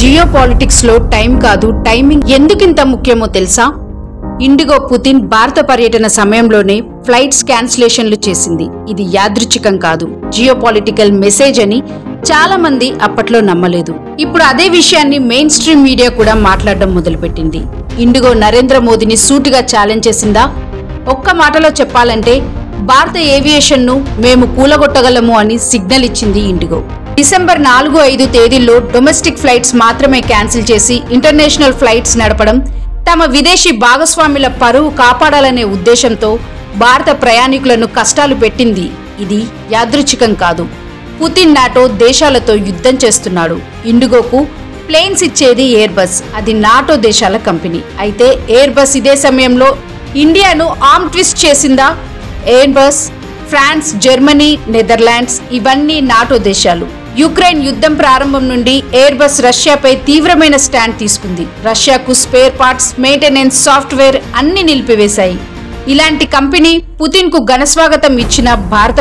Geo politics లో time కాదు timing ఎందుకింత ముఖ్యమో తెలుసా? ఇండిగో పుతిన్ భారత పర్యటన సమయంలోనే ఫ్లైట్స్ క్యాన్సిలేషన్లు చేసింది. ఇది యాదృచ్ఛికం కాదు, జియో పొలిటికల్ మెసేజ్ అని చాలా మంది అప్పట్లో నమ్మలేదు. ఇప్పుడు అదే విషయాన్ని మెయిన్ స్ట్రీమ్ మీడియా కూడా మాట్లాడడం మొదలుపెట్టింది. ఇండిగో నరేంద్ర మోదీని సూటిగా ఛాలెంజ్ చేసిందా? ఒక్క మాటలో చెప్పాలంటే భారత ఏవియేషన్ ను మేము కూలగొట్టగలము అని సిగ్నల్ ఇచ్చింది ఇండిగో. డిసెంబర్ 4-5 తేదీల్లో డొమెస్టిక్ ఫ్లైట్స్ మాత్రమే క్యాన్సిల్ చేసి ఇంటర్నేషనల్ ఫ్లైట్స్ నడపడం తమ విదేశీ భాగస్వాముల పరువు కాపాడాలనే ఉద్దేశంతో భారత ప్రయాణికులను కష్టాలు పెట్టింది. ఇది యాదృచ్ఛికం కాదు. పుతిన్ నాటో దేశాలతో యుద్ధం చేస్తున్నాడు. ఇండిగోకు ప్లేన్స్ ఇచ్చేది ఎయిర్ బస్, అది నాటో దేశాల కంపెనీ. అయితే ఎయిర్ బస్ ఇదే సమయంలో ఇండియాను ఆర్మ్ ట్విస్ట్ చేసిందా? Airbus France, Germany, Netherlands ఇవన్నీ నాటో దేశాలు. యుక్రెయిన్ యుద్ధం ప్రారంభం నుండి ఎయిర్ బస్ రష్యాపై తీవ్రమైన స్టాండ్ తీసుకుంది. రష్యాకు స్పేర్ పార్ట్స్, మెయింటెనెన్స్, సాఫ్ట్వేర్ అన్ని నిలిపివేశాయి. ఇలాంటి కంపెనీ పుతిన్ కు ఘనస్వాగతం ఇచ్చిన భారత